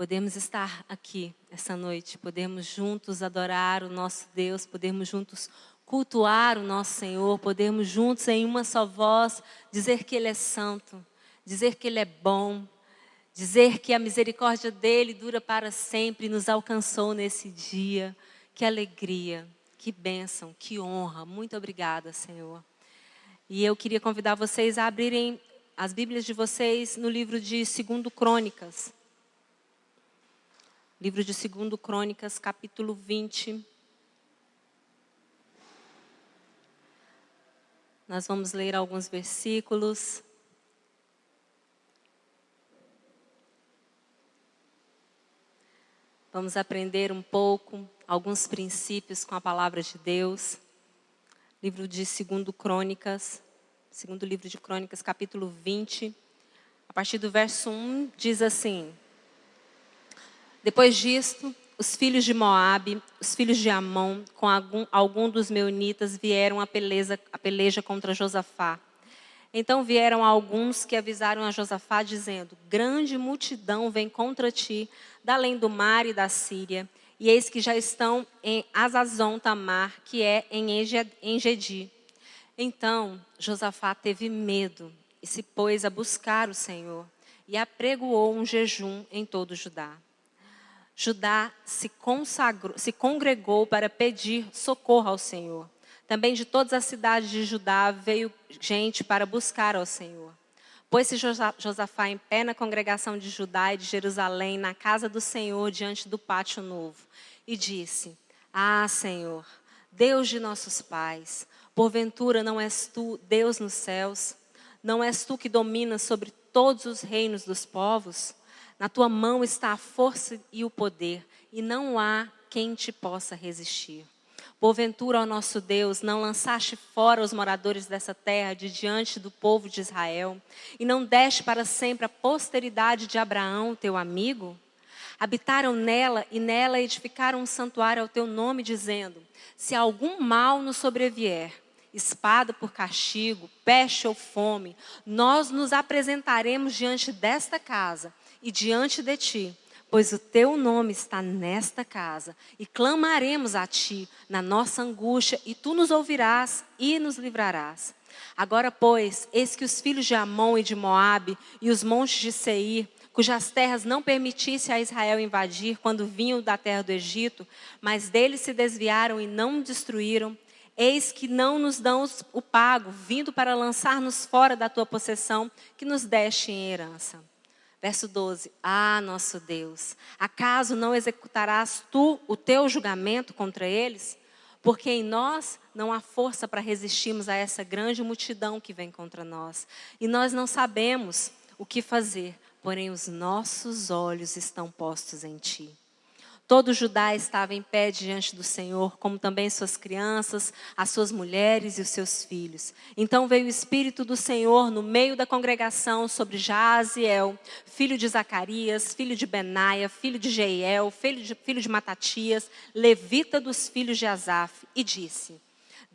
podemos estar aqui essa noite, podemos juntos adorar o nosso Deus, podemos juntos cultuar o nosso Senhor, podemos juntos em uma só voz dizer que Ele é santo, dizer que Ele é bom, dizer que a misericórdia dEle dura para sempre e nos alcançou nesse dia. Que alegria, que bênção, que honra. Muito obrigada, Senhor. E eu queria convidar vocês a abrirem as Bíblias de vocês no livro de 2 Crônicas. Livro de 2 Crônicas, capítulo 20. Nós vamos ler alguns versículos. Vamos aprender um pouco, alguns princípios com a palavra de Deus. Livro de 2 Crônicas, segundo livro de Crônicas, capítulo 20. A partir do verso 1, diz assim: Depois disto, os filhos de Moabe, os filhos de Amon, com algum dos meunitas, vieram a peleja contra Josafá. Então vieram alguns que avisaram a Josafá, dizendo: Grande multidão vem contra ti, da além do mar e da Síria, e eis que já estão em Azazon Tamar, que é em Engedi. Então Josafá teve medo e se pôs a buscar o Senhor, e apregoou um jejum em todo Judá. Judá se congregou para pedir socorro ao Senhor. Também de todas as cidades de Judá veio gente para buscar ao Senhor. Pôs-se Josafá em pé na congregação de Judá e de Jerusalém, na casa do Senhor, diante do pátio novo, e disse: Ah, Senhor, Deus de nossos pais, porventura não és tu Deus nos céus? Não és tu que dominas sobre todos os reinos dos povos? Na tua mão está a força e o poder, e não há quem te possa resistir. Porventura, ó nosso Deus, não lançaste fora os moradores dessa terra de diante do povo de Israel, e não deste para sempre a posteridade de Abraão, teu amigo? Habitaram nela e nela edificaram um santuário ao teu nome, dizendo: Se algum mal nos sobrevier, espada por castigo, peste ou fome, nós nos apresentaremos diante desta casa e diante de ti, pois o teu nome está nesta casa, e clamaremos a ti na nossa angústia, e tu nos ouvirás e nos livrarás. Agora, pois, eis que os filhos de Amon e de Moabe e os montes de Seir, cujas terras não permitisse a Israel invadir quando vinham da terra do Egito, mas deles se desviaram e não destruíram, eis que não nos dão o pago, vindo para lançar-nos fora da tua possessão, que nos deste em herança. Verso 12, Ah, nosso Deus, acaso não executarás tu o teu julgamento contra eles? Porque em nós não há força para resistirmos a essa grande multidão que vem contra nós. E nós não sabemos o que fazer, porém os nossos olhos estão postos em ti. Todo Judá estava em pé diante do Senhor, como também suas crianças, as suas mulheres e os seus filhos. Então veio o Espírito do Senhor no meio da congregação sobre Jaaziel, filho de Zacarias, filho de Benaia, filho de Jeiel, filho de Matatias, levita dos filhos de Asaf, e disse: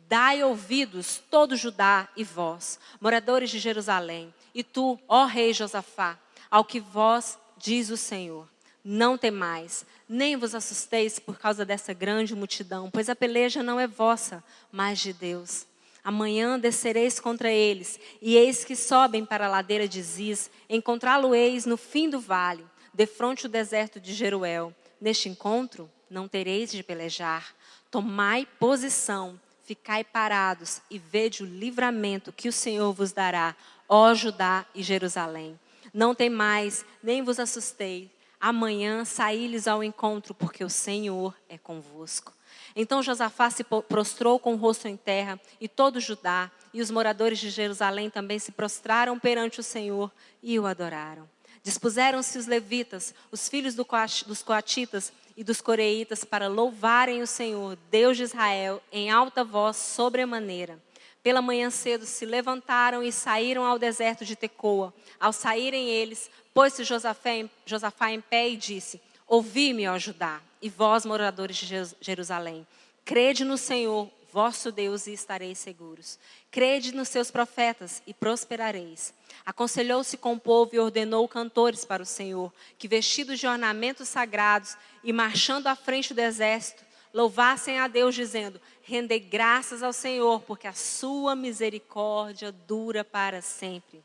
Dai ouvidos, todo Judá e vós, moradores de Jerusalém, e tu, ó rei Josafá, ao que vós diz o Senhor. Não temais, nem vos assusteis por causa dessa grande multidão, pois a peleja não é vossa, mas de Deus. Amanhã descereis contra eles, e eis que sobem para a ladeira de Ziz, encontrá-lo-eis no fim do vale, defronte o deserto de Jeruel. Neste encontro não tereis de pelejar. Tomai posição, ficai parados, e vede o livramento que o Senhor vos dará, ó Judá e Jerusalém. Não temais, nem vos assusteis. Amanhã saí-lhes ao encontro, porque o Senhor é convosco. Então Josafá se prostrou com o rosto em terra, e todo Judá, e os moradores de Jerusalém também se prostraram perante o Senhor e o adoraram. Dispuseram-se os levitas, os filhos dos coatitas e dos coreitas, para louvarem o Senhor, Deus de Israel, em alta voz sobremaneira. Pela manhã cedo se levantaram e saíram ao deserto de Tecoa. Ao saírem eles, pôs-se Josafá em pé e disse: Ouvi-me, ó Judá, e vós, moradores de Jerusalém. Crede no Senhor, vosso Deus, e estareis seguros. Crede nos seus profetas e prosperareis. Aconselhou-se com o povo e ordenou cantores para o Senhor, que vestidos de ornamentos sagrados e marchando à frente do exército, louvassem a Deus, dizendo: rendei graças ao Senhor, porque a sua misericórdia dura para sempre.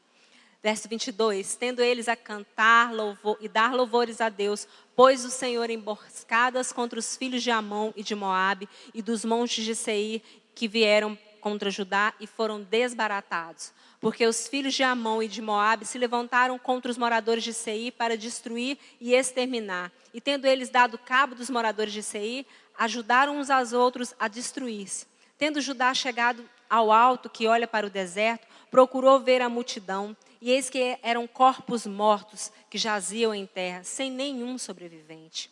Verso 22, tendo eles a cantar louvor, e dar louvores a Deus, pôs o Senhor emboscadas contra os filhos de Amon e de Moabe e dos montes de Seir, que vieram contra Judá e foram desbaratados. Porque os filhos de Amon e de Moabe se levantaram contra os moradores de Seir para destruir e exterminar. E tendo eles dado cabo dos moradores de Seir, ajudaram uns aos outros a destruir-se. Tendo Judá chegado ao alto que olha para o deserto, procurou ver a multidão, e eis que eram corpos mortos que jaziam em terra, sem nenhum sobrevivente.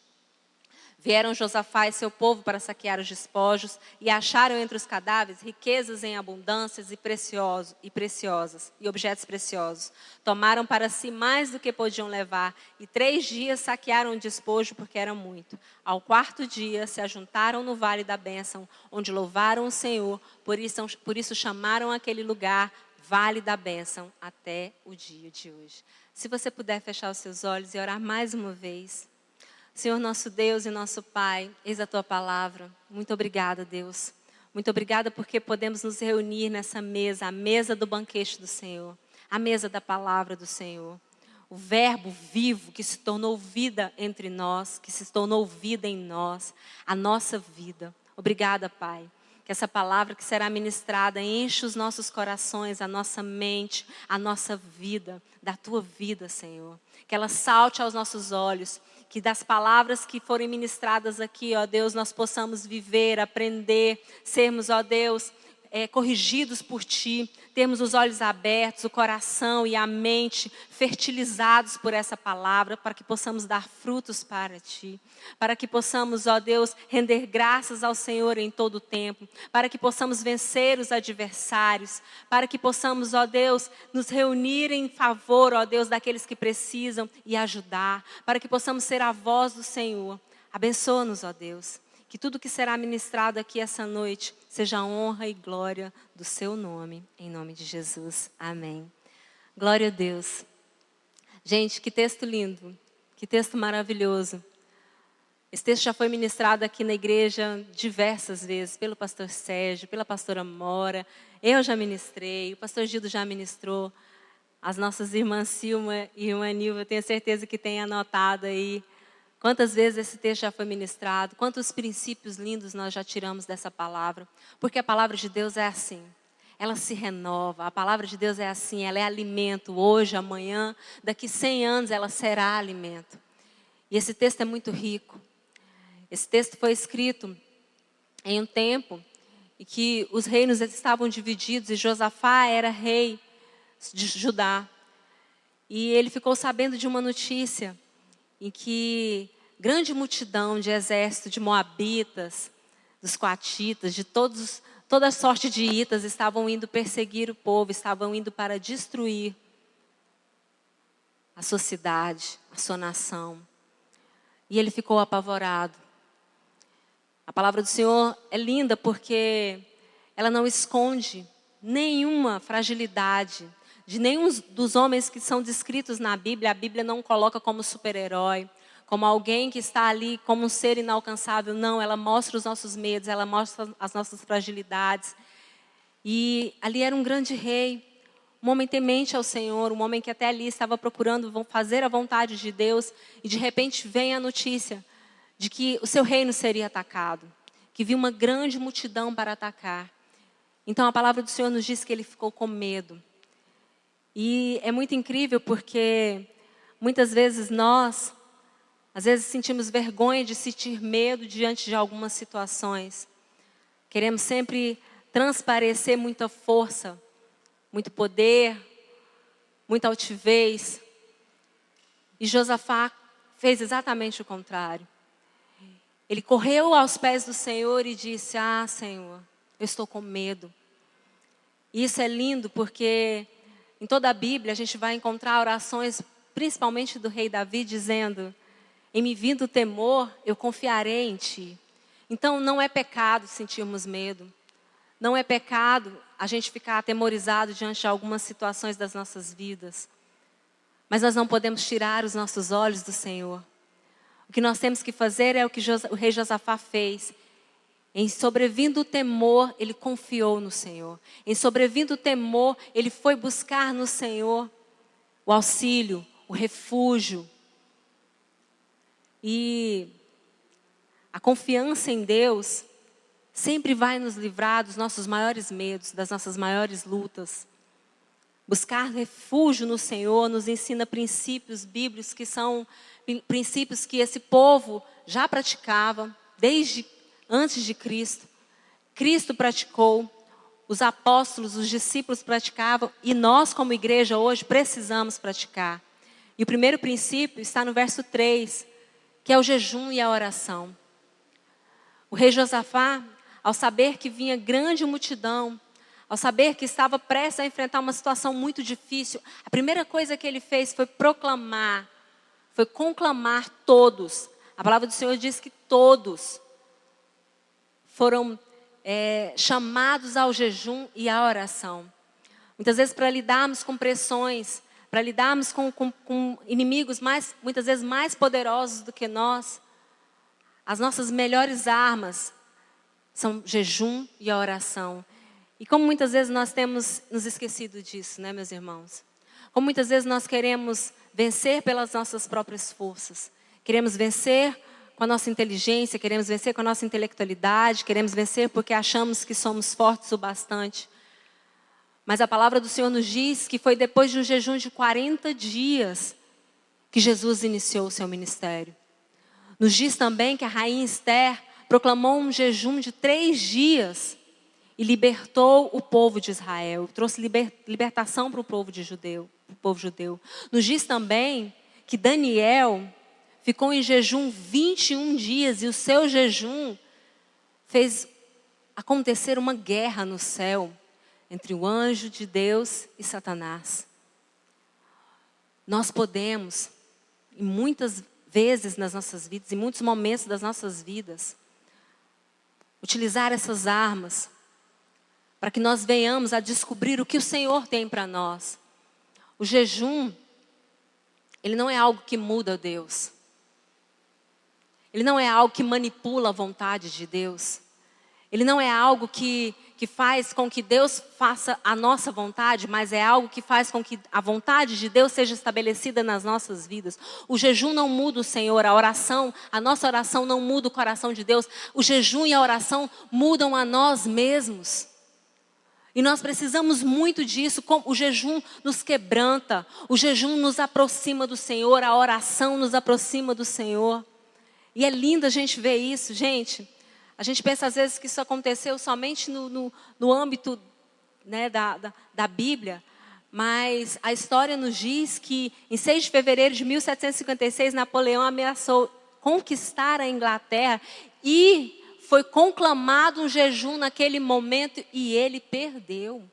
Vieram Josafá e seu povo para saquear os despojos, e acharam entre os cadáveres riquezas em abundâncias e preciosas, e objetos preciosos. Tomaram para si mais do que podiam levar, e 3 dias saquearam o despojo, porque era muito. Ao 4º dia se ajuntaram no vale da bênção, onde louvaram o Senhor, por isso chamaram aquele lugar Vale da Bênção até o dia de hoje. Se você puder fechar os seus olhos e orar mais uma vez. Senhor nosso Deus e nosso Pai, eis a Tua palavra. Muito obrigada, Deus. Muito obrigada porque podemos nos reunir nessa mesa, a mesa do banquete do Senhor, a mesa da palavra do Senhor. O verbo vivo que se tornou vida entre nós, que se tornou vida em nós, a nossa vida. Obrigada, Pai. Que essa palavra que será ministrada enche os nossos corações, a nossa mente, a nossa vida, da Tua vida, Senhor. Que ela salte aos nossos olhos, que das palavras que forem ministradas aqui, ó Deus, nós possamos viver, aprender, sermos, ó Deus, corrigidos por Ti, termos os olhos abertos, o coração e a mente fertilizados por essa palavra, para que possamos dar frutos para Ti, para que possamos, ó Deus, render graças ao Senhor em todo o tempo, para que possamos vencer os adversários, para que possamos, ó Deus, nos reunir em favor, ó Deus, daqueles que precisam e ajudar, para que possamos ser a voz do Senhor. Abençoa-nos, ó Deus. Que tudo que será ministrado aqui essa noite seja a honra e glória do Seu nome, em nome de Jesus. Amém. Glória a Deus. Gente, que texto lindo, que texto maravilhoso. Esse texto já foi ministrado aqui na igreja diversas vezes, pelo pastor Sérgio, pela pastora Mora. Eu já ministrei, o pastor Gildo já ministrou. As nossas irmãs Silma e irmã Nilva, eu tenho certeza que têm anotado aí. Quantas vezes esse texto já foi ministrado, quantos princípios lindos nós já tiramos dessa palavra. Porque a palavra de Deus é assim, ela se renova, a palavra de Deus é assim, ela é alimento hoje, amanhã, daqui 100 anos ela será alimento. E esse texto é muito rico. Esse texto foi escrito em um tempo em que os reinos estavam divididos e Josafá era rei de Judá. E ele ficou sabendo de uma notícia em que grande multidão de exército de moabitas, dos coatitas, de toda sorte de itas estavam indo perseguir o povo, estavam indo para destruir a sua cidade, a sua nação. E ele ficou apavorado. A palavra do Senhor é linda porque ela não esconde nenhuma fragilidade de nenhum dos homens que são descritos na Bíblia. A Bíblia não coloca como super-herói, como alguém que está ali como um ser inalcançável. Não, ela mostra os nossos medos, ela mostra as nossas fragilidades. E ali era um grande rei, um homem temente ao Senhor, um homem que até ali estava procurando fazer a vontade de Deus. E de repente vem a notícia de que o seu reino seria atacado, que viu uma grande multidão para atacar. Então a palavra do Senhor nos diz que ele ficou com medo. E é muito incrível porque muitas vezes nós, às vezes sentimos vergonha de sentir medo diante de algumas situações. Queremos sempre transparecer muita força, muito poder, muita altivez. E Josafá fez exatamente o contrário. Ele correu aos pés do Senhor e disse: ah, Senhor, eu estou com medo. E isso é lindo porque em toda a Bíblia a gente vai encontrar orações, principalmente do rei Davi, dizendo: em me vindo temor, eu confiarei em Ti. Então não é pecado sentirmos medo. Não é pecado a gente ficar atemorizado diante de algumas situações das nossas vidas. Mas nós não podemos tirar os nossos olhos do Senhor. O que nós temos que fazer é o que o rei Josafá fez. Em sobrevindo o temor, ele confiou no Senhor. Em sobrevindo o temor, ele foi buscar no Senhor o auxílio, o refúgio. E a confiança em Deus sempre vai nos livrar dos nossos maiores medos, das nossas maiores lutas. Buscar refúgio no Senhor nos ensina princípios bíblicos que são princípios que esse povo já praticava desde antes de Cristo. Cristo praticou, os apóstolos, os discípulos praticavam e nós como igreja hoje precisamos praticar. E o primeiro princípio está no verso 3, que é o jejum e a oração. O rei Josafá, ao saber que vinha grande multidão, ao saber que estava prestes a enfrentar uma situação muito difícil, a primeira coisa que ele fez foi conclamar todos. A palavra do Senhor diz que todos foram chamados ao jejum e à oração. Muitas vezes para lidarmos com pressões, para lidarmos com inimigos muitas vezes mais poderosos do que nós, as nossas melhores armas são jejum e a oração. E como muitas vezes nós temos nos esquecido disso, né, meus irmãos? Como muitas vezes nós queremos vencer pelas nossas próprias forças. Queremos vencer com a nossa inteligência, queremos vencer com a nossa intelectualidade, queremos vencer porque achamos que somos fortes o bastante. Mas a palavra do Senhor nos diz que foi depois de um jejum de 40 dias que Jesus iniciou o seu ministério. Nos diz também que a rainha Esther proclamou um jejum de 3 dias e libertou o povo de Israel, trouxe libertação para o povo judeu. Nos diz também que Daniel ficou em jejum 21 dias e o seu jejum fez acontecer uma guerra no céu entre o anjo de Deus e Satanás. Nós podemos, e muitas vezes nas nossas vidas, em muitos momentos das nossas vidas, utilizar essas armas para que nós venhamos a descobrir o que o Senhor tem para nós. O jejum, ele não é algo que muda Deus. Ele não é algo que manipula a vontade de Deus. Ele não é algo que faz com que Deus faça a nossa vontade, mas é algo que faz com que a vontade de Deus seja estabelecida nas nossas vidas. O jejum não muda o Senhor, a nossa oração não muda o coração de Deus. O jejum e a oração mudam a nós mesmos. E nós precisamos muito disso. O jejum nos quebranta, o jejum nos aproxima do Senhor, a oração nos aproxima do Senhor. E é lindo a gente ver isso, gente. A gente pensa às vezes que isso aconteceu somente no âmbito, né, da Bíblia. Mas a história nos diz que em 6 de fevereiro de 1756, Napoleão ameaçou conquistar a Inglaterra e foi conclamado um jejum naquele momento e ele perdeu.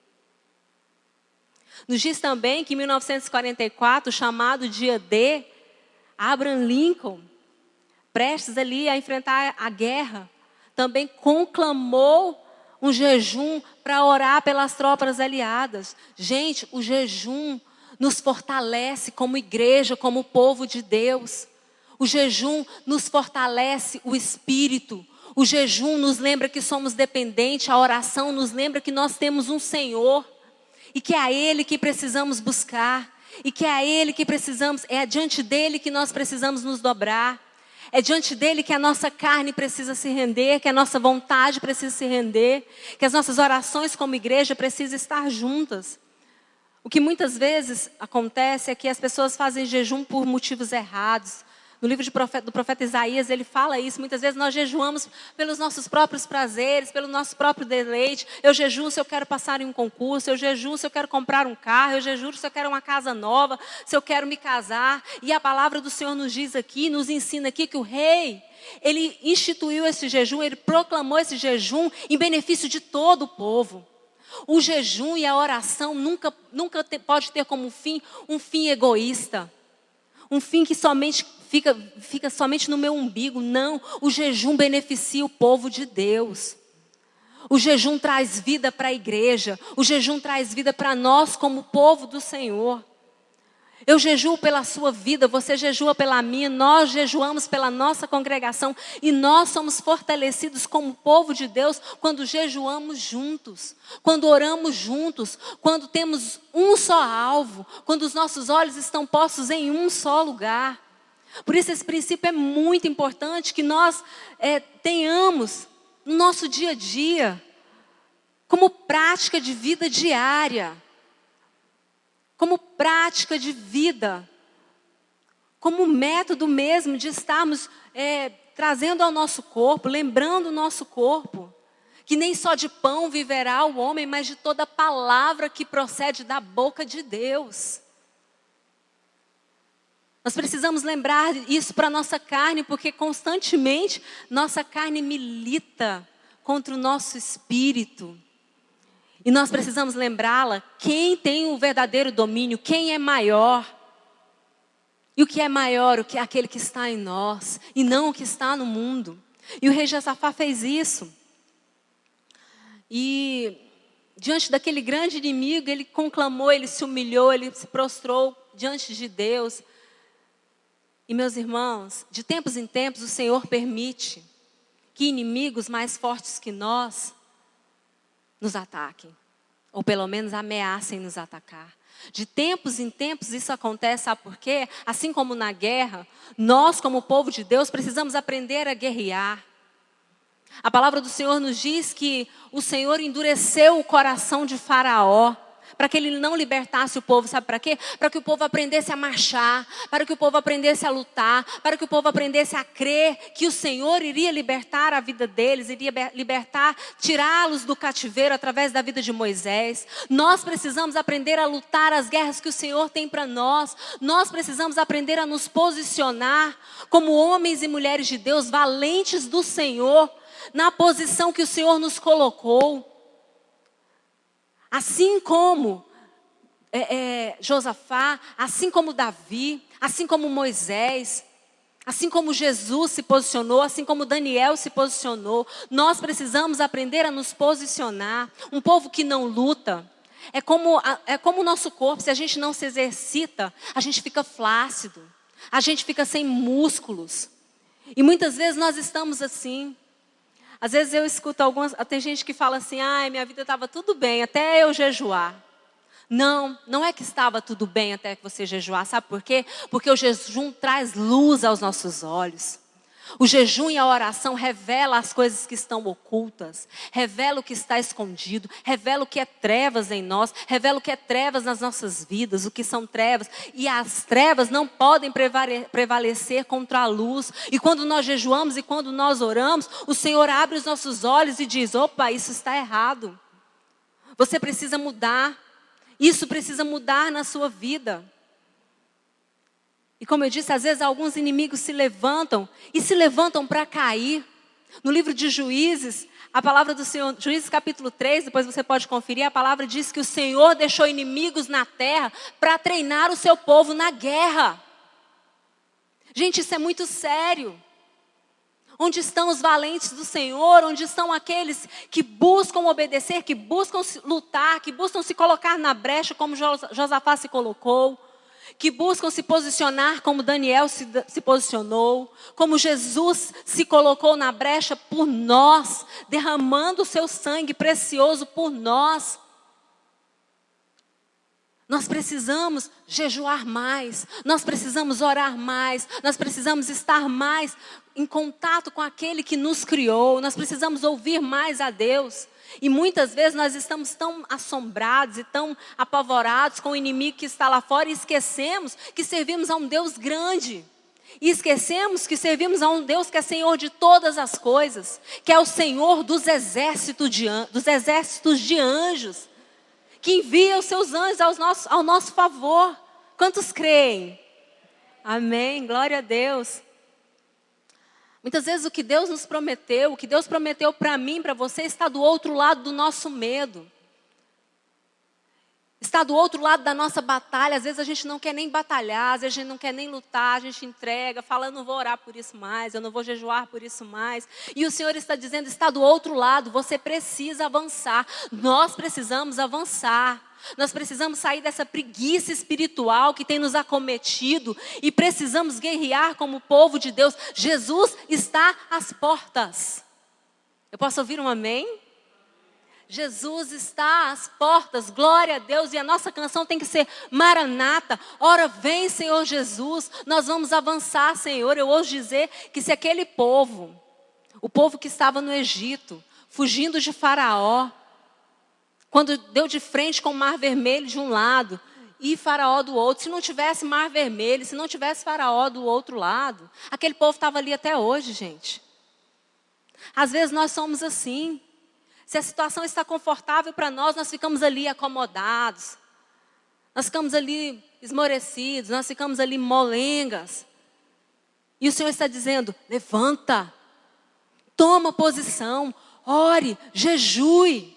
Nos diz também que em 1944, chamado Dia D, Abraham Lincoln, prestes ali a enfrentar a guerra, também conclamou um jejum para orar pelas tropas aliadas. Gente, o jejum nos fortalece como igreja, como povo de Deus. O jejum nos fortalece o espírito. O jejum nos lembra que somos dependentes, a oração nos lembra que nós temos um Senhor e que é a Ele que precisamos buscar e que é a Ele que precisamos, é diante dEle que nós precisamos nos dobrar, é diante dEle que a nossa carne precisa se render, que a nossa vontade precisa se render, que as nossas orações como igreja precisam estar juntas. O que muitas vezes acontece é que as pessoas fazem jejum por motivos errados. No livro do profeta Isaías, ele fala isso. Muitas vezes nós jejuamos pelos nossos próprios prazeres, pelo nosso próprio deleite. Eu jejuo se eu quero passar em um concurso, eu jejuo se eu quero comprar um carro, eu jejuo se eu quero uma casa nova, se eu quero me casar. E a palavra do Senhor nos diz aqui, nos ensina aqui que o rei, ele instituiu esse jejum, ele proclamou esse jejum em benefício de todo o povo. O jejum e a oração nunca pode ter como fim um fim egoísta. Um fim que somente fica somente no meu umbigo. Não, o jejum beneficia o povo de Deus. O jejum traz vida para a igreja. O jejum traz vida para nós como povo do Senhor. Eu jejuo pela sua vida, você jejua pela minha, nós jejuamos pela nossa congregação. E nós somos fortalecidos como povo de Deus quando jejuamos juntos, quando oramos juntos, quando temos um só alvo, quando os nossos olhos estão postos em um só lugar. Por isso esse princípio é muito importante que nós tenhamos no nosso dia a dia, como prática de vida diária. Como prática de vida, como método mesmo de estarmos trazendo ao nosso corpo, lembrando o nosso corpo, que nem só de pão viverá o homem, mas de toda palavra que procede da boca de Deus. Nós precisamos lembrar isso para a nossa carne, porque constantemente nossa carne milita contra o nosso espírito. E nós precisamos lembrá-la, quem tem o verdadeiro domínio, quem é maior. E o que é maior, o que é aquele que está em nós, e não o que está no mundo. E o rei Josafá fez isso. E diante daquele grande inimigo, ele conclamou, ele se humilhou, ele se prostrou diante de Deus. E meus irmãos, de tempos em tempos o Senhor permite que inimigos mais fortes que nós nos ataquem, ou pelo menos ameacem nos atacar. De tempos em tempos isso acontece, sabe por quê? Assim como na guerra, nós como povo de Deus precisamos aprender a guerrear. A palavra do Senhor nos diz que o Senhor endureceu o coração de Faraó, para que ele não libertasse o povo, sabe para quê? Para que o povo aprendesse a marchar, para que o povo aprendesse a lutar, para que o povo aprendesse a crer que o Senhor iria libertar a vida deles, iria libertar, tirá-los do cativeiro através da vida de Moisés. Nós precisamos aprender a lutar as guerras que o Senhor tem para nós. Nós precisamos aprender a nos posicionar como homens e mulheres de Deus, valentes do Senhor, na posição que o Senhor nos colocou. Assim como Josafá, assim como Davi, assim como Moisés, assim como Jesus se posicionou, assim como Daniel se posicionou, nós precisamos aprender a nos posicionar. Um povo que não luta, é como o nosso corpo, se a gente não se exercita, a gente fica flácido, a gente fica sem músculos. E muitas vezes nós estamos assim. Às vezes eu escuto tem gente que fala assim, minha vida estava tudo bem até eu jejuar. Não é que estava tudo bem até que você jejuar, sabe por quê? Porque o jejum traz luz aos nossos olhos. O jejum e a oração revela as coisas que estão ocultas, revela o que está escondido, revela o que é trevas em nós, revela o que é trevas nas nossas vidas, o que são trevas. E as trevas não podem prevalecer contra a luz. E quando nós jejuamos e quando nós oramos, o Senhor abre os nossos olhos e diz, opa, isso está errado. Você precisa mudar, isso precisa mudar na sua vida. E como eu disse, às vezes alguns inimigos se levantam para cair. No livro de Juízes, a palavra do Senhor, Juízes capítulo 3, depois você pode conferir, a palavra diz que o Senhor deixou inimigos na terra para treinar o seu povo na guerra. Gente, isso é muito sério. Onde estão os valentes do Senhor? Onde estão aqueles que buscam obedecer, que buscam lutar, que buscam se colocar na brecha como Josafá se colocou? Que buscam se posicionar como Daniel se posicionou, como Jesus se colocou na brecha por nós, derramando o seu sangue precioso por nós. Nós precisamos jejuar mais, nós precisamos orar mais, nós precisamos estar mais em contato com aquele que nos criou, nós precisamos ouvir mais a Deus. E muitas vezes nós estamos tão assombrados e tão apavorados com o inimigo que está lá fora e esquecemos que servimos a um Deus grande. E esquecemos que servimos a um Deus que é Senhor de todas as coisas, que é o Senhor dos exércitos de anjos, que envia os seus anjos ao nosso favor. Quantos creem? Amém, glória a Deus. Muitas vezes o que Deus nos prometeu, o que Deus prometeu para mim, para você, está do outro lado do nosso medo. Está do outro lado da nossa batalha. Às vezes a gente não quer nem batalhar, às vezes a gente não quer nem lutar, a gente entrega, fala, eu não vou orar por isso mais, eu não vou jejuar por isso mais. E o Senhor está dizendo, está do outro lado, você precisa avançar. Nós precisamos avançar. Nós precisamos sair dessa preguiça espiritual que tem nos acometido e precisamos guerrear como povo de Deus. Jesus está às portas. Eu posso ouvir um amém? Jesus está às portas, glória a Deus, e a nossa canção tem que ser Maranata, ora vem Senhor Jesus, nós vamos avançar Senhor. Eu ouso dizer que se aquele povo, o povo que estava no Egito, fugindo de Faraó, quando deu de frente com o Mar Vermelho de um lado e Faraó do outro, se não tivesse Mar Vermelho, se não tivesse Faraó do outro lado, aquele povo estava ali até hoje, gente. Às vezes nós somos assim. Se a situação está confortável para nós, nós ficamos ali acomodados. Nós ficamos ali esmorecidos, nós ficamos ali molengas. E o Senhor está dizendo, levanta, toma posição, ore, jejue.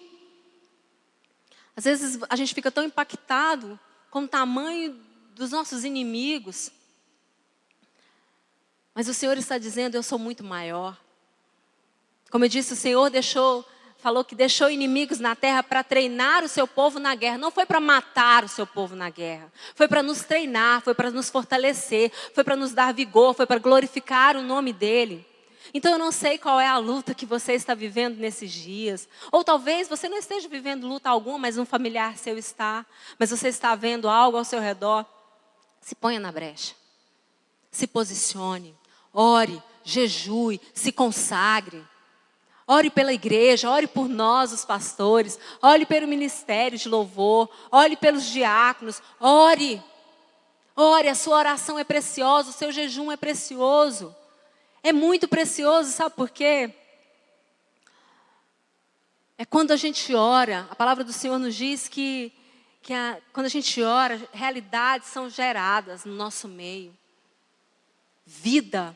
Às vezes a gente fica tão impactado com o tamanho dos nossos inimigos. Mas o Senhor está dizendo, eu sou muito maior. Como eu disse, o Senhor falou que deixou inimigos na terra para treinar o seu povo na guerra. Não foi para matar o seu povo na guerra. Foi para nos treinar, foi para nos fortalecer, foi para nos dar vigor, foi para glorificar o nome dEle. Então eu não sei qual é a luta que você está vivendo nesses dias. Ou talvez você não esteja vivendo luta alguma, mas um familiar seu está. Mas você está vendo algo ao seu redor. Se ponha na brecha. Se posicione. Ore, jejue, se consagre. Ore pela igreja, ore por nós, os pastores. Ore pelo ministério de louvor. Ore pelos diáconos. Ore. Ore, a sua oração é preciosa, o seu jejum é precioso. É muito precioso, sabe por quê? É quando a gente ora, a palavra do Senhor nos diz que quando a gente ora, realidades são geradas no nosso meio. Vida.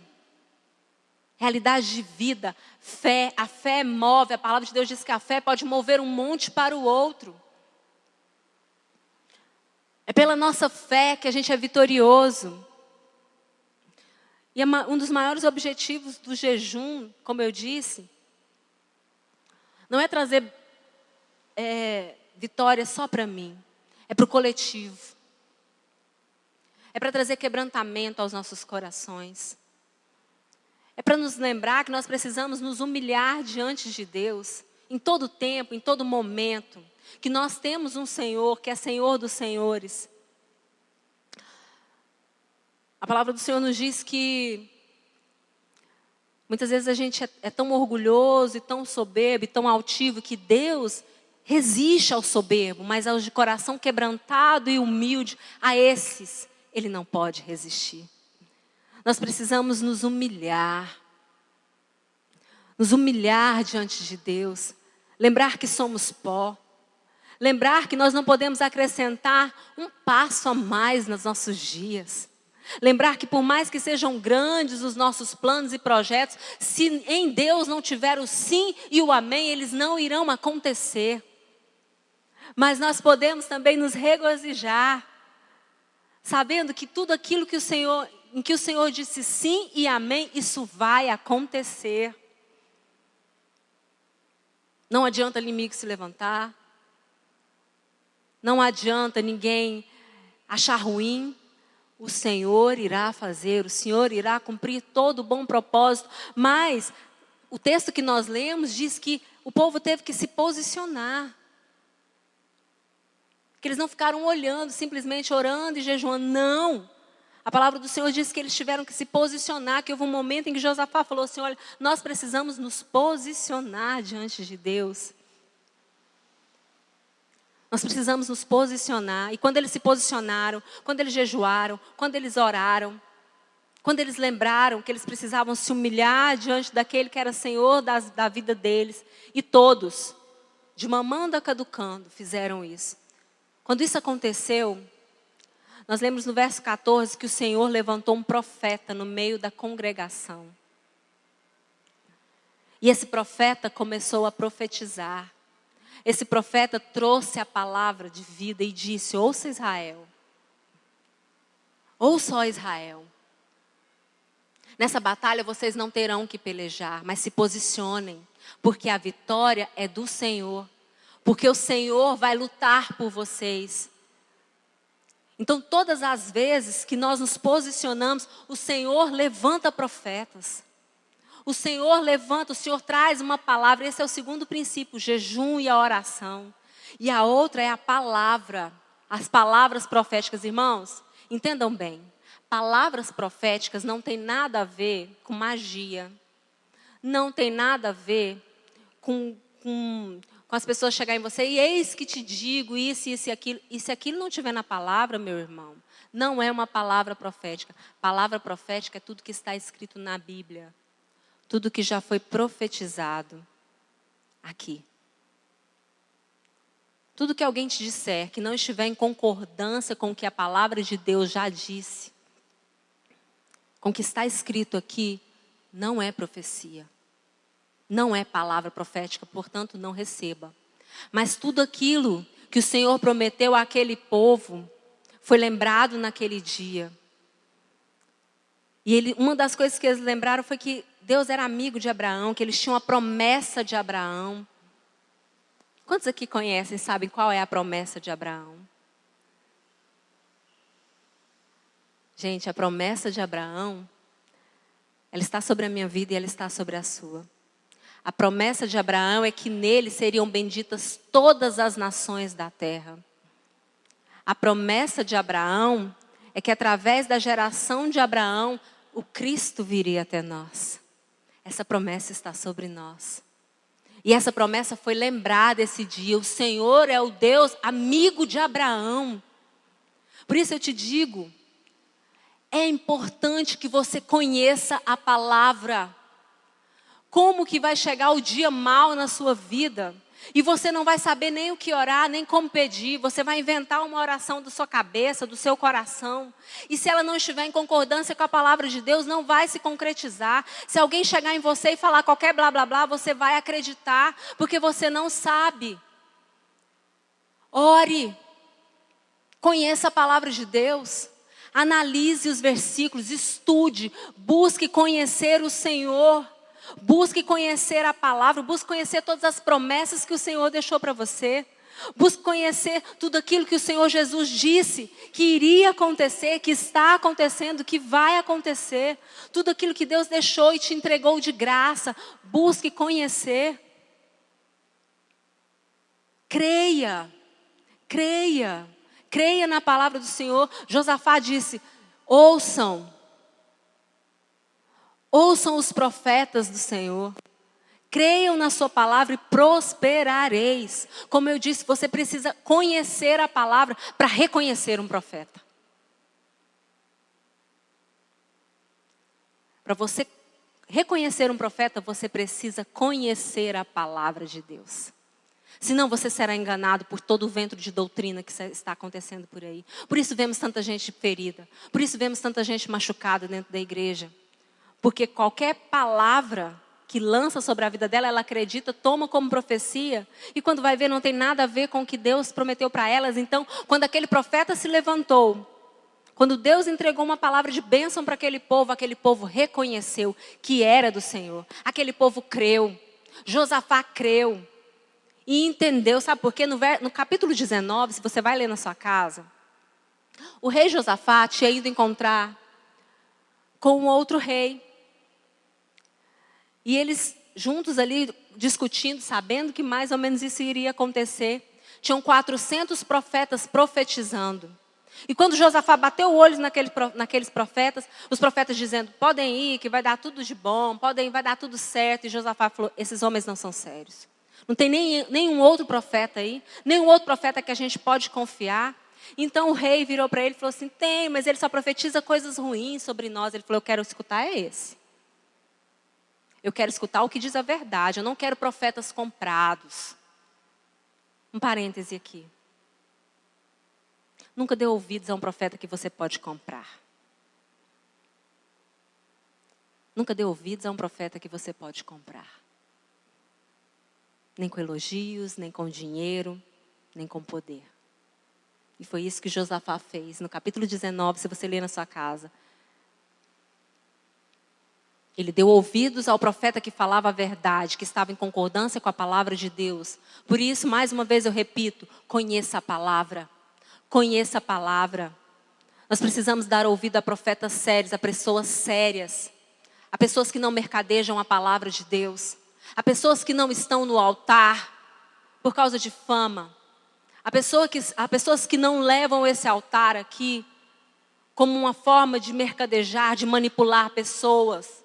Realidade de vida, fé, a fé move, a palavra de Deus diz que a fé pode mover um monte para o outro. É pela nossa fé que a gente é vitorioso. E um dos maiores objetivos do jejum, como eu disse, não é trazer vitória só para mim, é para o coletivo. É para trazer quebrantamento aos nossos corações. É para nos lembrar que nós precisamos nos humilhar diante de Deus, em todo tempo, em todo momento. Que nós temos um Senhor, que é Senhor dos senhores. A palavra do Senhor nos diz que muitas vezes a gente é tão orgulhoso e tão soberbo e tão altivo que Deus resiste ao soberbo, mas aos de coração quebrantado e humilde, a esses Ele não pode resistir. Nós precisamos nos humilhar diante de Deus, lembrar que somos pó, lembrar que nós não podemos acrescentar um passo a mais nos nossos dias, lembrar que por mais que sejam grandes os nossos planos e projetos, se em Deus não tiver o sim e o amém, eles não irão acontecer. Mas nós podemos também nos regozijar, sabendo que tudo aquilo que em que o Senhor disse sim e amém, isso vai acontecer. Não adianta o inimigo se levantar. Não adianta ninguém achar ruim. O Senhor irá fazer, o Senhor irá cumprir todo o bom propósito. Mas o texto que nós lemos diz que o povo teve que se posicionar. Que eles não ficaram olhando, simplesmente orando e jejuando. Não. A palavra do Senhor diz que eles tiveram que se posicionar, que houve um momento em que Josafá falou assim, olha, nós precisamos nos posicionar diante de Deus. Nós precisamos nos posicionar. E quando eles se posicionaram, quando eles jejuaram, quando eles oraram, quando eles lembraram que eles precisavam se humilhar diante daquele que era Senhor da vida deles, e todos, de mamando a caducando, fizeram isso. Quando isso aconteceu, nós lemos no verso 14 que o Senhor levantou um profeta no meio da congregação. E esse profeta começou a profetizar. Esse profeta trouxe a palavra de vida e disse: ouça Israel. Ouça, ó Israel. Nessa batalha vocês não terão que pelejar, mas se posicionem, porque a vitória é do Senhor. Porque o Senhor vai lutar por vocês. Então, todas as vezes que nós nos posicionamos, o Senhor levanta profetas. O Senhor levanta, o Senhor traz uma palavra. Esse é o segundo princípio, o jejum e a oração. E a outra é a palavra, as palavras proféticas. Irmãos, entendam bem. Palavras proféticas não tem nada a ver com magia. Não tem nada a ver com as pessoas chegarem em você e eis que te digo isso, isso e aquilo. E se aquilo não estiver na palavra, meu irmão, não é uma palavra profética. Palavra profética é tudo que está escrito na Bíblia. Tudo que já foi profetizado aqui. Tudo que alguém te disser que não estiver em concordância com o que a palavra de Deus já disse, com o que está escrito aqui, não é profecia. Não é palavra profética, portanto não receba. Mas tudo aquilo que o Senhor prometeu àquele povo foi lembrado naquele dia. E uma das coisas que eles lembraram foi que Deus era amigo de Abraão, que eles tinham a promessa de Abraão. Quantos aqui conhecem, sabem qual é a promessa de Abraão? Gente, a promessa de Abraão, ela está sobre a minha vida e ela está sobre a sua. A promessa de Abraão é que nele seriam benditas todas as nações da terra. A promessa de Abraão é que através da geração de Abraão, o Cristo viria até nós. Essa promessa está sobre nós. E essa promessa foi lembrada esse dia. O Senhor é o Deus amigo de Abraão. Por isso eu te digo, é importante que você conheça a palavra. Como que vai chegar o dia mal na sua vida e você não vai saber nem o que orar, nem como pedir. Você vai inventar uma oração da sua cabeça, do seu coração. E se ela não estiver em concordância com a palavra de Deus, não vai se concretizar. Se alguém chegar em você e falar qualquer blá blá blá, você vai acreditar, porque você não sabe. Ore. Conheça a palavra de Deus. Analise os versículos, estude, busque conhecer o Senhor. Busque conhecer a palavra, busque conhecer todas as promessas que o Senhor deixou para você. Busque conhecer tudo aquilo que o Senhor Jesus disse que iria acontecer, que está acontecendo, que vai acontecer. Tudo aquilo que Deus deixou e te entregou de graça. Busque conhecer. Creia, creia, creia na palavra do Senhor. Josafá disse, ouçam os profetas do Senhor. Creiam na sua palavra e prosperareis. Como eu disse, você precisa conhecer a palavra para reconhecer um profeta. Para você reconhecer um profeta, você precisa conhecer a palavra de Deus. Senão você será enganado por todo o vento de doutrina que está acontecendo por aí. Por isso vemos tanta gente ferida. Por isso vemos tanta gente machucada dentro da igreja. Porque qualquer palavra que lança sobre a vida dela, ela acredita, toma como profecia. E quando vai ver, não tem nada a ver com o que Deus prometeu para elas. Então, quando aquele profeta se levantou, quando Deus entregou uma palavra de bênção para aquele povo reconheceu que era do Senhor. Aquele povo creu. Josafá creu. E entendeu, sabe por quê? No capítulo 19, se você vai ler na sua casa, o rei Josafá tinha ido encontrar com um outro rei. E eles juntos ali discutindo, sabendo que mais ou menos isso iria acontecer. Tinham 400 profetas profetizando. E quando Josafá bateu o olho naqueles profetas, os profetas dizendo, podem ir, que vai dar tudo de bom, vai dar tudo certo. E Josafá falou, esses homens não são sérios. Não tem nenhum outro profeta aí, nenhum outro profeta que a gente pode confiar. Então o rei virou para ele e falou assim, tem, mas ele só profetiza coisas ruins sobre nós. Ele falou, eu quero escutar esse. Eu quero escutar o que diz a verdade. Eu não quero profetas comprados. Um parêntese aqui. Nunca dê ouvidos a um profeta que você pode comprar. Nunca dê ouvidos a um profeta que você pode comprar. nem com elogios, nem com dinheiro, nem com poder. E foi isso que Josafá fez. No capítulo 19, se você ler na sua casa. Ele deu ouvidos ao profeta que falava a verdade, que estava em concordância com a palavra de Deus. Por isso, mais uma vez eu repito, conheça a palavra. Conheça a palavra. Nós precisamos dar ouvido a profetas sérios, a pessoas sérias. A pessoas que não mercadejam a palavra de Deus. A pessoas que não estão no altar por causa de fama. Há pessoas que não levam esse altar aqui como uma forma de mercadejar, de manipular pessoas.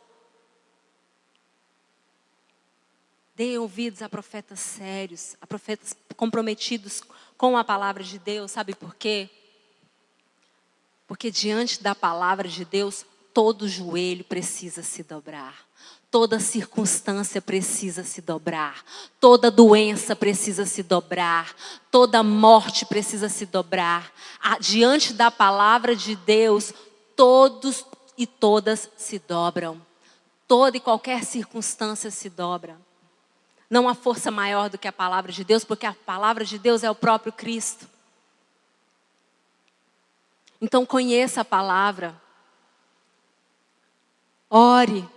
Dê ouvidos a profetas sérios, a profetas comprometidos com a palavra de Deus. Sabe por quê? Porque diante da palavra de Deus, todo joelho precisa se dobrar. Toda circunstância precisa se dobrar. Toda doença precisa se dobrar. Toda morte precisa se dobrar. Diante da palavra de Deus, todos e todas se dobram. Toda e qualquer circunstância se dobra. Não há força maior do que a palavra de Deus, porque a palavra de Deus é o próprio Cristo. Então conheça a palavra. Ore.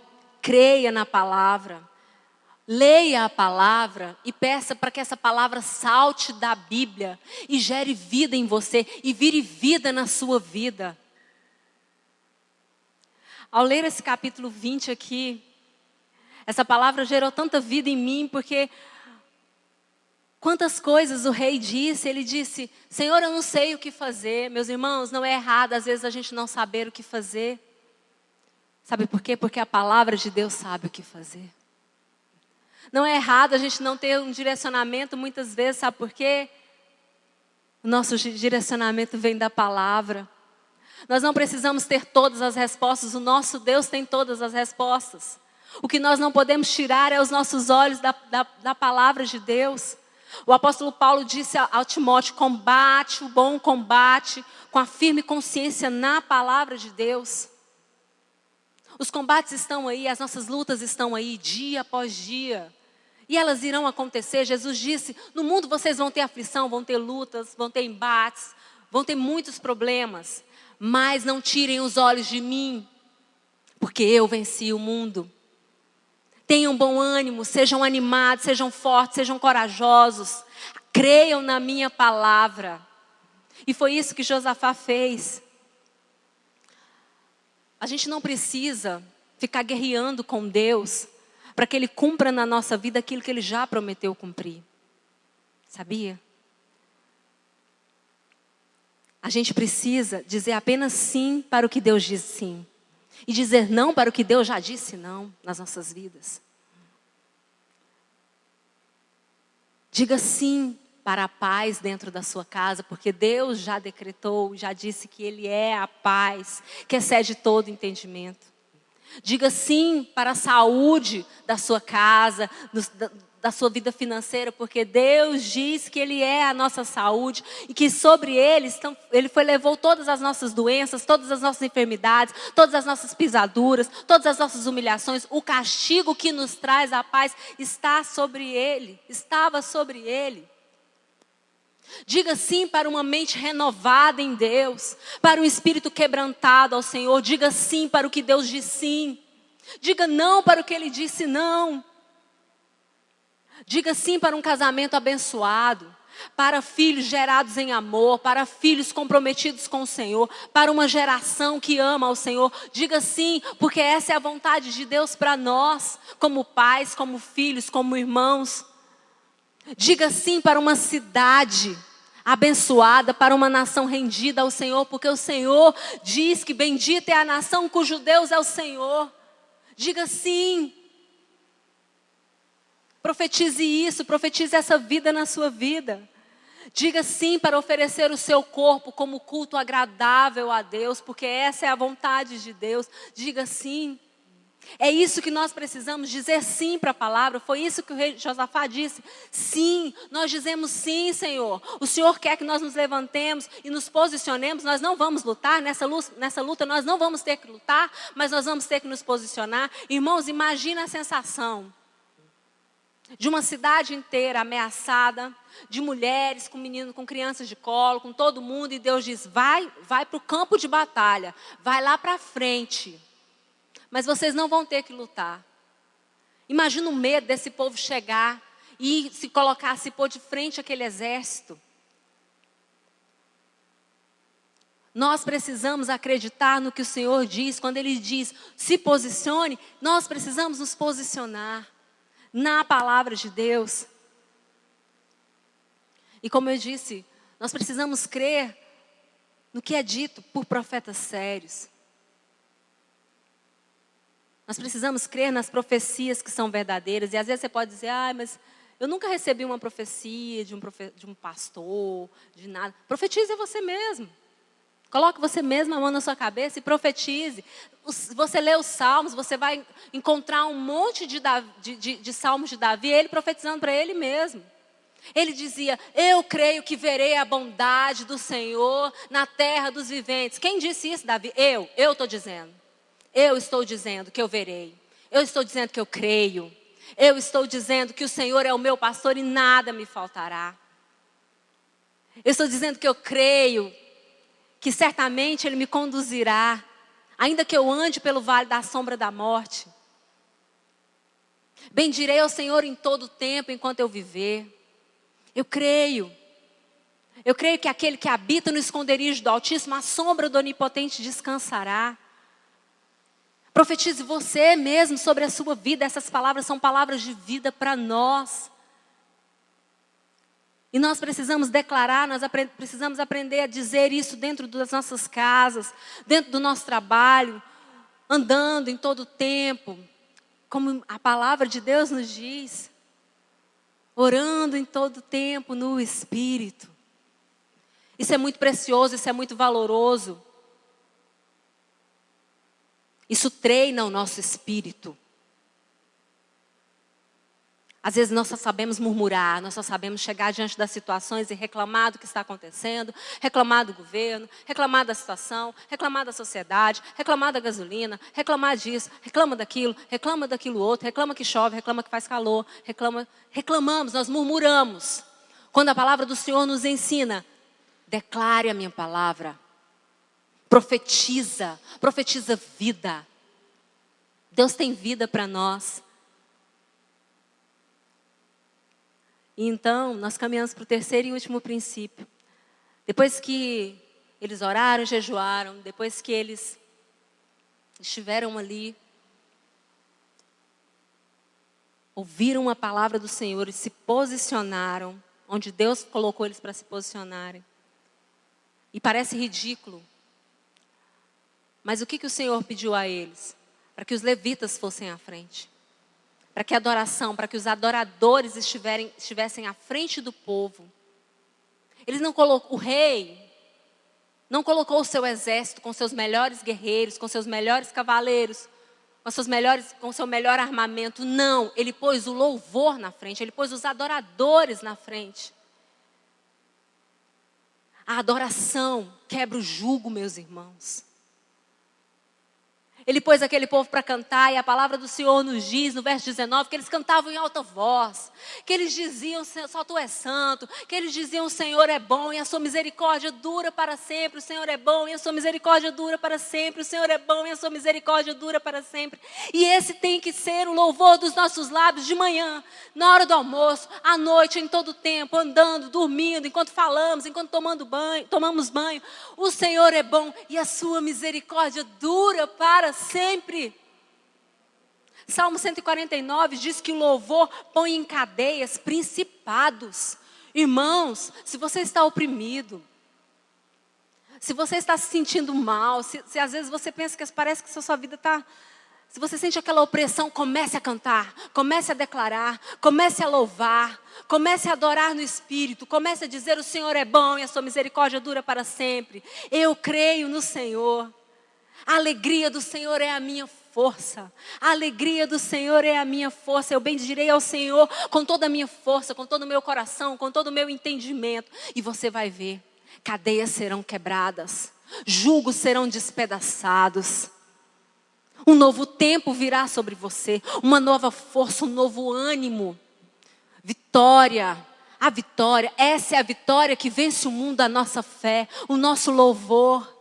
Creia na palavra, leia a palavra e peça para que essa palavra salte da Bíblia e gere vida em você e vire vida na sua vida. Ao ler esse capítulo 20 aqui, essa palavra gerou tanta vida em mim, porque quantas coisas o rei disse, ele disse, Senhor, eu não sei o que fazer. Meus irmãos, não é errado às vezes a gente não saber o que fazer. Sabe por quê? Porque a palavra de Deus sabe o que fazer. Não é errado a gente não ter um direcionamento muitas vezes, sabe por quê? O nosso direcionamento vem da palavra. Nós não precisamos ter todas as respostas, o nosso Deus tem todas as respostas. O que nós não podemos tirar é os nossos olhos da palavra de Deus. O apóstolo Paulo disse ao Timóteo, combate o bom combate com a firme consciência na palavra de Deus. Os combates estão aí, as nossas lutas estão aí, dia após dia. E elas irão acontecer. Jesus disse, no mundo vocês vão ter aflição, vão ter lutas, vão ter embates, vão ter muitos problemas. Mas não tirem os olhos de mim, porque eu venci o mundo. Tenham bom ânimo, sejam animados, sejam fortes, sejam corajosos. Creiam na minha palavra. E foi isso que Josafá fez. A gente não precisa ficar guerreando com Deus para que Ele cumpra na nossa vida aquilo que Ele já prometeu cumprir. Sabia? A gente precisa dizer apenas sim para o que Deus diz sim. E dizer não para o que Deus já disse não nas nossas vidas. Diga sim para a paz dentro da sua casa, porque Deus já decretou, já disse que Ele é a paz, que excede todo entendimento. Diga sim para a saúde da sua casa, da sua vida financeira, porque Deus diz que Ele é a nossa saúde e que sobre Ele levou todas as nossas doenças, todas as nossas enfermidades, todas as nossas pisaduras, todas as nossas humilhações. O castigo que nos traz a paz está sobre Ele, estava sobre Ele. Diga sim para uma mente renovada em Deus, para um espírito quebrantado ao Senhor. Diga sim para o que Deus diz sim. Diga não para o que Ele disse não. Diga sim para um casamento abençoado, para filhos gerados em amor, para filhos comprometidos com o Senhor, para uma geração que ama ao Senhor. Diga sim, porque essa é a vontade de Deus para nós, como pais, como filhos, como irmãos. Diga sim para uma cidade abençoada, para uma nação rendida ao Senhor, porque o Senhor diz que bendita é a nação cujo Deus é o Senhor. Diga sim. Profetize isso, profetize essa vida na sua vida. Diga sim para oferecer o seu corpo como culto agradável a Deus, porque essa é a vontade de Deus. Diga sim. É isso que nós precisamos, dizer sim para a palavra. Foi isso que o rei Josafá disse. Sim, nós dizemos sim, Senhor. O Senhor quer que nós nos levantemos e nos posicionemos. Nós não vamos lutar, nessa luta nós não vamos ter que lutar, mas nós vamos ter que nos posicionar. Irmãos, imagina a sensação de uma cidade inteira ameaçada, de mulheres com meninos, com crianças de colo, com todo mundo. E Deus diz, vai para o campo de batalha, vai lá para frente. Mas vocês não vão ter que lutar. Imagina o medo desse povo chegar e se colocar, se pôr de frente àquele exército. Nós precisamos acreditar no que o Senhor diz. Quando Ele diz, se posicione, nós precisamos nos posicionar na palavra de Deus. E como eu disse, nós precisamos crer no que é dito por profetas sérios. Nós precisamos crer nas profecias que são verdadeiras. E às vezes você pode dizer, mas eu nunca recebi uma profecia de um pastor, de nada. Profetize você mesmo. Coloque você mesmo a mão na sua cabeça e profetize. Você lê os salmos, você vai encontrar um monte de salmos de Davi, ele profetizando para ele mesmo. Ele dizia, eu creio que verei a bondade do Senhor na terra dos viventes. Quem disse isso, Davi? Eu estou dizendo. Eu estou dizendo que eu verei. Eu estou dizendo que eu creio. Eu estou dizendo que o Senhor é o meu pastor e nada me faltará. Eu estou dizendo que eu creio que certamente Ele me conduzirá, ainda que eu ande pelo vale da sombra da morte. Bendirei ao Senhor em todo o tempo, enquanto eu viver. Eu creio que aquele que habita no esconderijo do Altíssimo, a sombra do Onipotente descansará. Profetize você mesmo sobre a sua vida. Essas palavras são palavras de vida para nós. E nós precisamos declarar, precisamos aprender a dizer isso dentro das nossas casas, dentro do nosso trabalho, andando em todo o tempo, como a palavra de Deus nos diz, orando em todo o tempo no Espírito. Isso é muito precioso, isso é muito valoroso. Isso treina o nosso espírito. Às vezes nós só sabemos murmurar, nós só sabemos chegar diante das situações e reclamar do que está acontecendo, reclamar do governo, reclamar da situação, reclamar da sociedade, reclamar da gasolina, reclamar disso, reclama daquilo outro, reclama que chove, reclama que faz calor, reclamamos, nós murmuramos. Quando a palavra do Senhor nos ensina, declare a minha palavra, profetiza vida. Deus tem vida para nós. E então, nós caminhamos para o terceiro e último princípio. Depois que eles oraram, jejuaram, depois que eles estiveram ali, ouviram a palavra do Senhor e se posicionaram, onde Deus colocou eles para se posicionarem. E parece ridículo, mas o que o Senhor pediu a eles? Para que os levitas fossem à frente. Para que a adoração, para que os adoradores estivessem à frente do povo. Eles não colocou, o rei não colocou o seu exército com seus melhores guerreiros, com seus melhores cavaleiros, com seu melhor armamento. Não, ele pôs o louvor na frente, ele pôs os adoradores na frente. A adoração quebra o jugo, meus irmãos. Ele pôs aquele povo para cantar e a palavra do Senhor nos diz, no verso 19, que eles cantavam em alta voz, que eles diziam, só tu és santo, que eles diziam, o Senhor é bom e a sua misericórdia dura para sempre, o Senhor é bom e a sua misericórdia dura para sempre, o Senhor é bom e a sua misericórdia dura para sempre. E esse tem que ser o louvor dos nossos lábios de manhã, na hora do almoço, à noite, em todo o tempo, andando, dormindo, enquanto falamos, enquanto tomamos banho. O Senhor é bom e a sua misericórdia dura para sempre. Salmo 149 diz que o louvor põe em cadeias principados. Irmãos, se você está oprimido, se você está se sentindo mal, se às vezes você pensa que parece que a sua vida está... Se você sente aquela opressão, comece a cantar, comece a declarar, comece a louvar, comece a adorar no Espírito, comece a dizer, o Senhor é bom e a sua misericórdia dura para sempre. Eu creio no Senhor. A alegria do Senhor é a minha força. A alegria do Senhor é a minha força. Eu bendirei ao Senhor com toda a minha força, com todo o meu coração, com todo o meu entendimento. E você vai ver, cadeias serão quebradas, julgos serão despedaçados. Um novo tempo virá sobre você, uma nova força, um novo ânimo. Vitória. A vitória, essa é a vitória que vence o mundo, a nossa fé, o nosso louvor.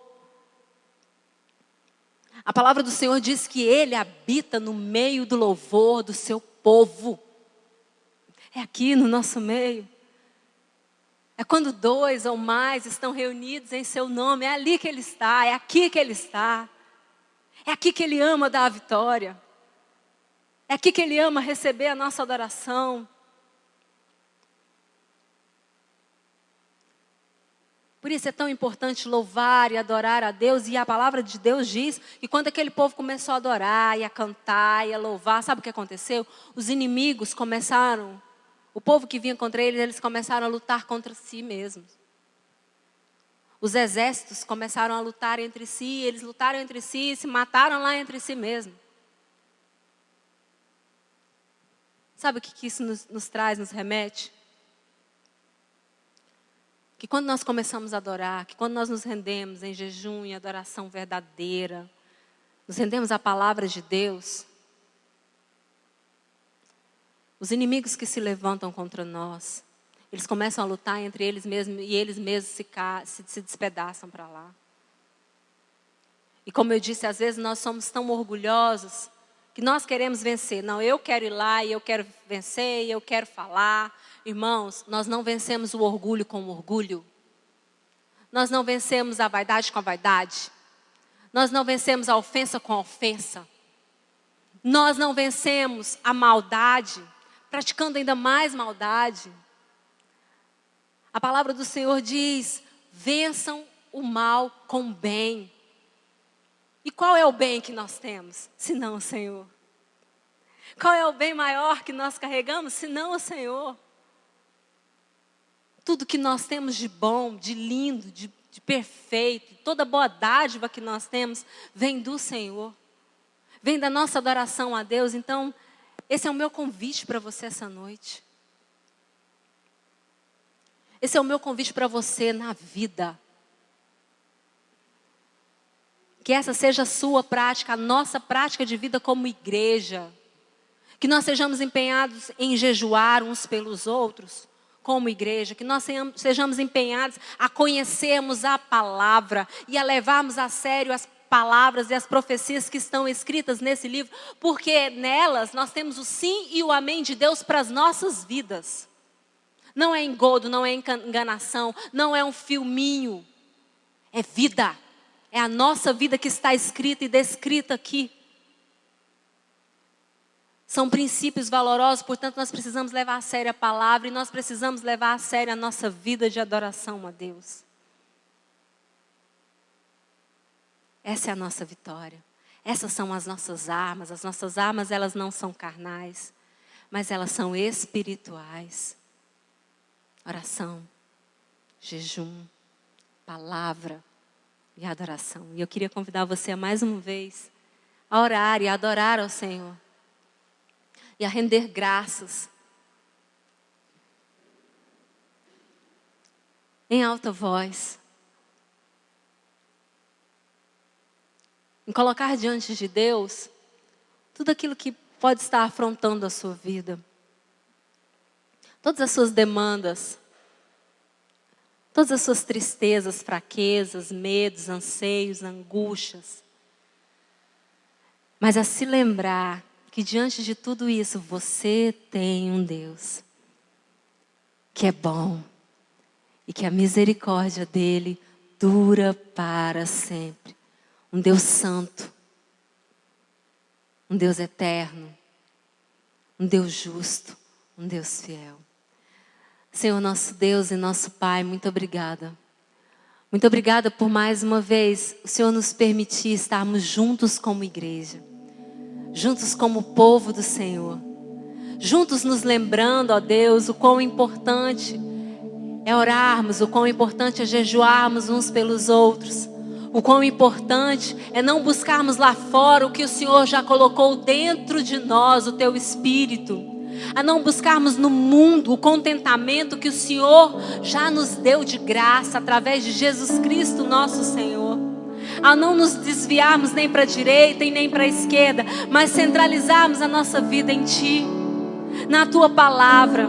A palavra do Senhor diz que Ele habita no meio do louvor do seu povo. É aqui no nosso meio. É quando 2 ou mais estão reunidos em seu nome, é ali que Ele está, é aqui que Ele está. É aqui que Ele ama dar a vitória. É aqui que Ele ama receber a nossa adoração. Por isso é tão importante louvar e adorar a Deus. E a palavra de Deus diz que quando aquele povo começou a adorar e a cantar e a louvar, sabe o que aconteceu? Os inimigos começaram, o povo que vinha contra eles, eles começaram a lutar contra si mesmos. Os exércitos começaram a lutar entre si, eles lutaram entre si e se mataram lá entre si mesmos. Sabe o que isso nos traz, nos remete? Que quando nós começamos a adorar, que quando nós nos rendemos em jejum e adoração verdadeira, nos rendemos à palavra de Deus, os inimigos que se levantam contra nós, eles começam a lutar entre eles mesmos e eles mesmos se despedaçam para lá. E como eu disse, às vezes nós somos tão orgulhosos que nós queremos vencer. Não, eu quero ir lá e eu quero vencer e eu quero falar. Irmãos, nós não vencemos o orgulho com o orgulho. Nós não vencemos a vaidade com a vaidade. Nós não vencemos a ofensa com a ofensa. Nós não vencemos a maldade, praticando ainda mais maldade. A palavra do Senhor diz, vençam o mal com o bem. E qual é o bem que nós temos, senão o Senhor? Qual é o bem maior que nós carregamos, senão o Senhor? Tudo que nós temos de bom, de lindo, de perfeito, toda boa dádiva que nós temos, vem do Senhor. Vem da nossa adoração a Deus. Então, esse é o meu convite para você essa noite. Esse é o meu convite para você na vida. Que essa seja a sua prática, a nossa prática de vida como igreja. Que nós sejamos empenhados em jejuar uns pelos outros, como igreja. Que nós sejamos empenhados a conhecermos a palavra e a levarmos a sério as palavras e as profecias que estão escritas nesse livro. Porque nelas nós temos o sim e o amém de Deus para as nossas vidas. Não é engodo, não é enganação, não é um filminho. É vida. É a nossa vida que está escrita e descrita aqui. São princípios valorosos, portanto nós precisamos levar a sério a palavra e nós precisamos levar a sério a nossa vida de adoração a Deus. Essa é a nossa vitória. Essas são as nossas armas. As nossas armas, elas não são carnais, mas elas são espirituais. Oração, jejum, palavra e adoração. E eu queria convidar você a mais uma vez a orar e a adorar ao Senhor. E a render graças. Em alta voz. Em colocar diante de Deus tudo aquilo que pode estar afrontando a sua vida. Todas as suas demandas. Todas as suas tristezas, fraquezas, medos, anseios, angústias. Mas a se lembrar que diante de tudo isso, você tem um Deus que é bom e que a misericórdia dele dura para sempre. Um Deus santo, um Deus eterno, um Deus justo, um Deus fiel. Senhor, nosso Deus e nosso Pai, muito obrigada. Muito obrigada por mais uma vez o Senhor nos permitir estarmos juntos como igreja. Juntos como povo do Senhor. Juntos nos lembrando, ó Deus, o quão importante é orarmos, o quão importante é jejuarmos uns pelos outros. O quão importante é não buscarmos lá fora o que o Senhor já colocou dentro de nós, o Teu Espírito. A não buscarmos no mundo o contentamento que o Senhor já nos deu de graça através de Jesus Cristo, nosso Senhor. A não nos desviarmos nem para a direita e nem para a esquerda, mas centralizarmos a nossa vida em Ti, na Tua palavra,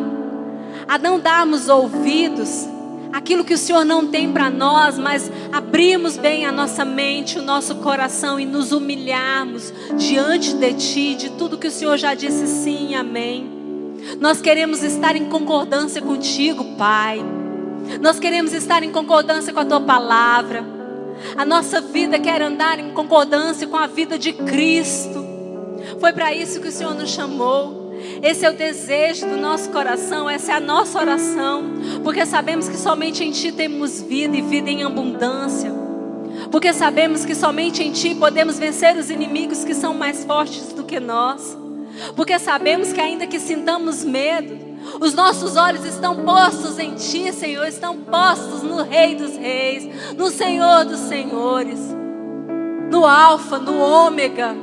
a não darmos ouvidos àquilo que o Senhor não tem para nós, mas abrirmos bem a nossa mente, o nosso coração e nos humilharmos diante de Ti, de tudo que o Senhor já disse sim e amém. Nós queremos estar em concordância contigo, Pai. Nós queremos estar em concordância com a Tua palavra. A nossa vida quer andar em concordância com a vida de Cristo. Foi para isso que o Senhor nos chamou. Esse é o desejo do nosso coração, essa é a nossa oração. Porque sabemos que somente em Ti temos vida e vida em abundância. Porque sabemos que somente em Ti podemos vencer os inimigos que são mais fortes do que nós. Porque sabemos que ainda que sintamos medo, os nossos olhos estão postos em Ti, Senhor. Estão postos no Rei dos Reis, no Senhor dos Senhores, no Alfa, no Ômega,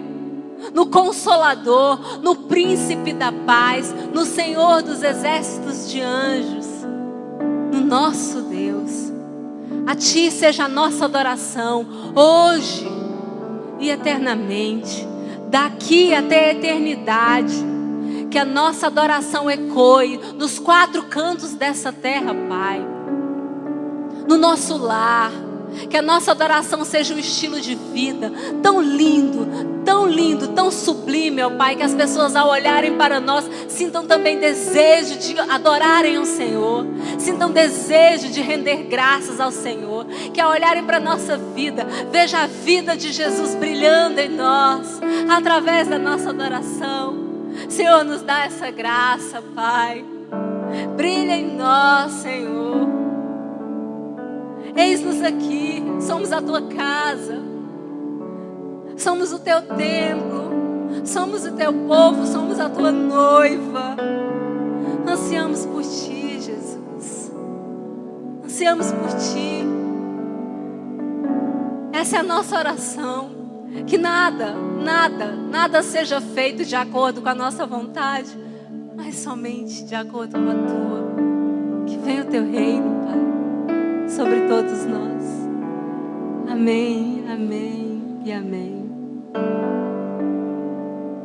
no Consolador, no Príncipe da Paz, no Senhor dos exércitos de anjos, no nosso Deus. A Ti seja a nossa adoração, hoje e eternamente, daqui até a eternidade. Que a nossa adoração ecoe nos 4 cantos dessa terra, Pai. No nosso lar. Que a nossa adoração seja um estilo de vida tão lindo, tão sublime, ó Pai, que as pessoas ao olharem para nós sintam também desejo de adorarem ao Senhor, sintam desejo de render graças ao Senhor, que ao olharem para a nossa vida, veja a vida de Jesus brilhando em nós, através da nossa adoração. Senhor, nos dá essa graça, Pai, brilha em nós, Senhor. Eis-nos aqui, somos a Tua casa, somos o Teu templo, somos o Teu povo, somos a Tua noiva. Ansiamos por Ti, Jesus, ansiamos por Ti. Essa é a nossa oração, que nada seja feito de acordo com a nossa vontade, mas somente de acordo com a Tua. Que venha o Teu reino, Pai, sobre todos nós. Amém, amém e amém.